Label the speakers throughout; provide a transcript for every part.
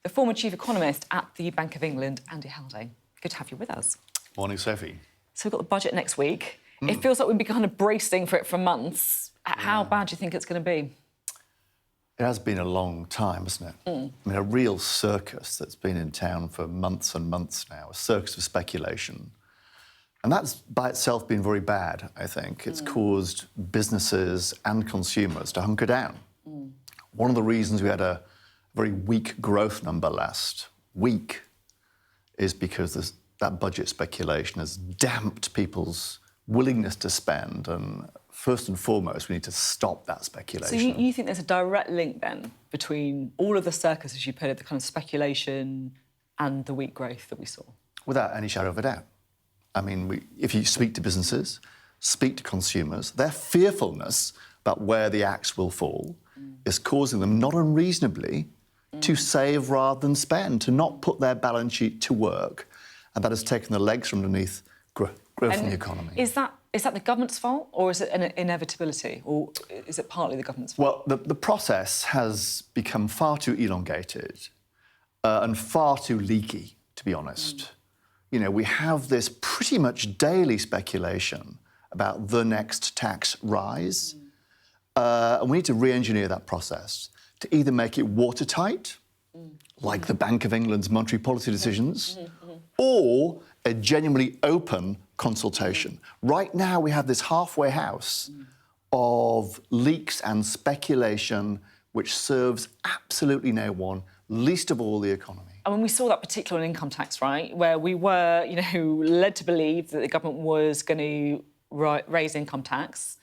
Speaker 1: the former chief economist at the Bank of England, Andy Haldane. Good to have you with us.
Speaker 2: Morning, Sophie.
Speaker 1: So we've got the budget next week. It feels like we've been kind of bracing for it for months. How bad do you think it's going to be?
Speaker 2: It has been a long time, hasn't it? I mean, a real circus that's been in town for months and months now, a circus of speculation. And that's by itself been very bad, I think. It's caused businesses and consumers to hunker down. One of the reasons we had a very weak growth number last week is because that budget speculation has damped people's willingness to spend, and first and foremost, we need to stop that speculation.
Speaker 1: So you think there's a direct link, then, between all of the circus, as you put it, the kind of speculation and the weak growth that we saw?
Speaker 2: Without any shadow of a doubt. I mean, if you speak to businesses, speak to consumers, their fearfulness about where the axe will fall is causing them, not unreasonably, to save rather than spend, to not put their balance sheet to work. And that has taken the legs from underneath growth in the economy.
Speaker 1: Is that the government's fault, or is it an inevitability, or is it partly the government's fault?
Speaker 2: Well, the process has become far too elongated and far too leaky, to be honest. You know, we have this pretty much daily speculation about the next tax rise, and we need to re-engineer that process to either make it watertight, like the Bank of England's monetary policy decisions, or a genuinely open consultation. Right now, we have this halfway house of leaks and speculation which serves absolutely no one, least of all the economy.
Speaker 1: And when we saw that particular income tax, right, where we were, led to believe that the government was going to raise income tax,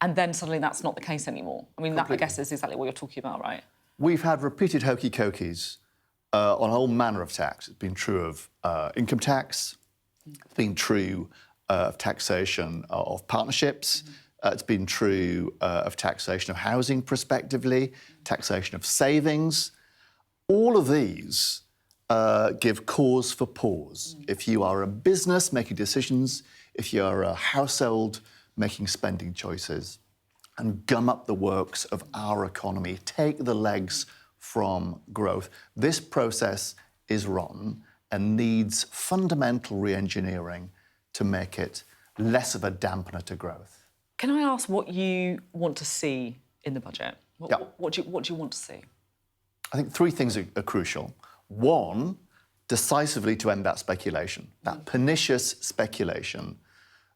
Speaker 1: and then suddenly that's not the case anymore. I mean, that, I guess, is exactly what you're talking about, right?
Speaker 2: We've had repeated hokey-cokeys on all manner of tax. It's been true of income tax, it's been true of taxation of partnerships, it's been true of taxation of housing prospectively, taxation of savings. All of these give cause for pause. If you are a business making decisions, if you are a household making spending choices, and gum up the works of our economy, take the legs from growth. This process is rotten and needs fundamental re-engineering to make it less of a dampener to growth.
Speaker 1: Can I ask what you want to see in the budget? What do you want to see?
Speaker 2: I think three things are crucial. One, decisively to end that speculation, that pernicious speculation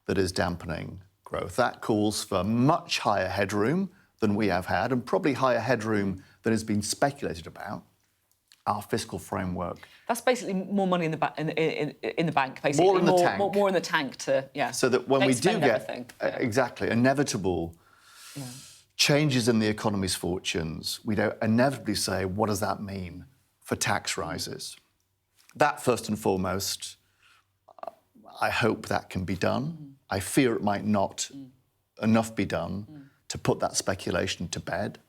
Speaker 2: that is dampening growth. That calls for much higher headroom than we have had, and probably higher headroom than has been speculated about. Our fiscal framework.
Speaker 1: That's basically more money in the bank, basically.
Speaker 2: More in the tank.
Speaker 1: More in the tank to,
Speaker 2: So that when we do get exactly inevitable changes in the economy's fortunes, we don't inevitably say, what does that mean for tax rises? That, first and foremost, I hope that can be done. I fear it might not enough be done to put that speculation to bed.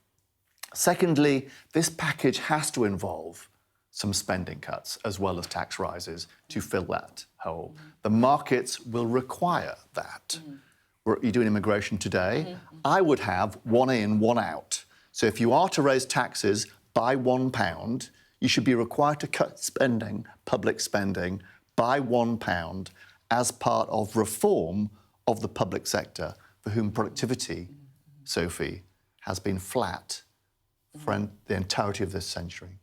Speaker 2: Secondly, this package has to involve some spending cuts as well as tax rises to fill that hole. The markets will require that. You're doing immigration today. I would have one in, one out. So if you are to raise taxes by £1, you should be required to cut spending, public spending, by £1 as part of reform of the public sector, for whom productivity, Sophie, has been flat for the entirety of this century.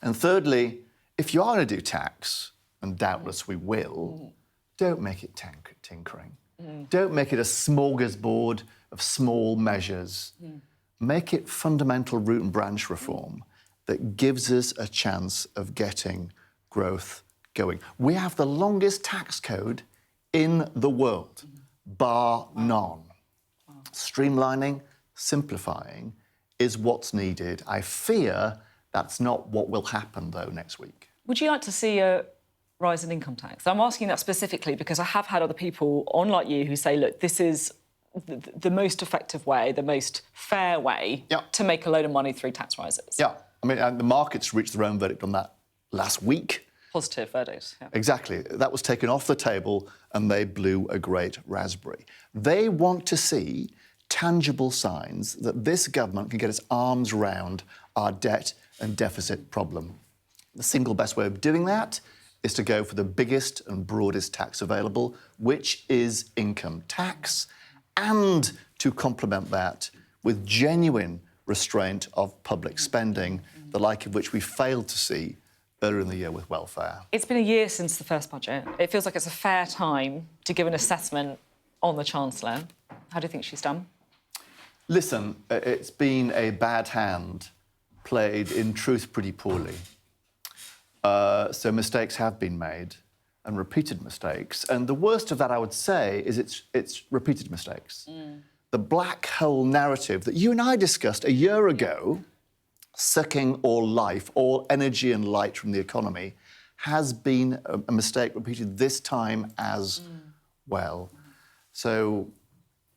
Speaker 2: And thirdly, if you are going to do tax, and doubtless we will, don't make it tinkering. Don't make it a smorgasbord of small measures. Make it fundamental root and branch reform that gives us a chance of getting growth going. We have the longest tax code in the world, bar none. Streamlining, simplifying is what's needed. I fear that's not what will happen, though, next week.
Speaker 1: Would you like to see a rise in income tax? I'm asking that specifically because I have had other people on like you who say, look, this is the most effective way, the most fair way to make a load of money through tax rises.
Speaker 2: Yeah, I mean, and the markets reached their own verdict on that last week.
Speaker 1: Positive verdict. Yeah.
Speaker 2: Exactly. That was taken off the table and they blew a great raspberry. They want to see tangible signs that this government can get its arms around our debt and deficit problem The single best way of doing that is to go for the biggest and broadest tax available, which is income tax, and to complement that with genuine restraint of public spending, the like of which we failed to see earlier in the year with welfare.
Speaker 1: It's been a year since the first budget. It feels like it's a fair time to give an assessment on the Chancellor. How do you think she's done?
Speaker 2: Listen, it's been a bad hand played, in truth, pretty poorly. So mistakes have been made, and repeated mistakes. And the worst of that, I would say, is it's repeated mistakes. The black hole narrative that you and I discussed a year ago, sucking all life, all energy and light from the economy, has been a mistake repeated this time as well. So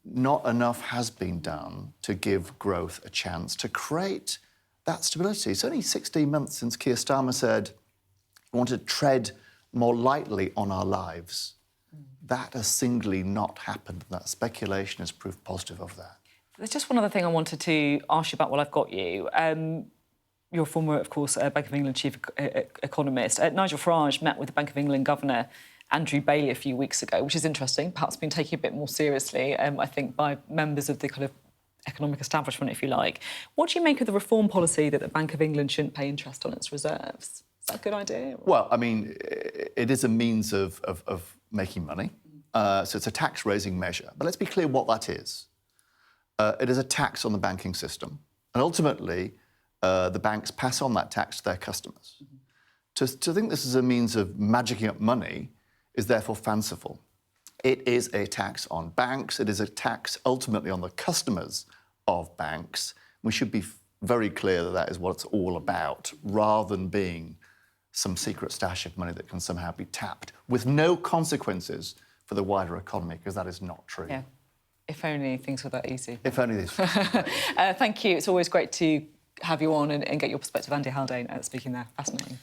Speaker 2: not enough has been done to give growth a chance to create that stability. It's only 16 months since Keir Starmer said we want to tread more lightly on our lives. That has singly not happened. That speculation has proved positive of that.
Speaker 1: There's just one other thing I wanted to ask you about while I've got you. You're a former, of course, Bank of England chief economist. Nigel Farage met with the Bank of England governor, Andrew Bailey, a few weeks ago, which is interesting, perhaps been taken a bit more seriously, I think, by members of the kind of economic establishment, if you like. What do you make of the reform policy that the Bank of England shouldn't pay interest on its reserves? Is that a good idea?
Speaker 2: Well, I mean, it is a means of making money. So it's a tax-raising measure. But let's be clear what that is. It is a tax on the banking system. And ultimately, the banks pass on that tax to their customers. To think this is a means of magicking up money is therefore fanciful. It is a tax on banks. It is a tax ultimately on the customers of banks. We should be very clear that that is what it's all about, rather than being some secret stash of money that can somehow be tapped with no consequences for the wider economy, because that is not true.
Speaker 1: Yeah. If only things were that easy.
Speaker 2: If only these things were that easy.
Speaker 1: Thank you. It's always great to have you on and get your perspective. Andy Haldane speaking there. Fascinating.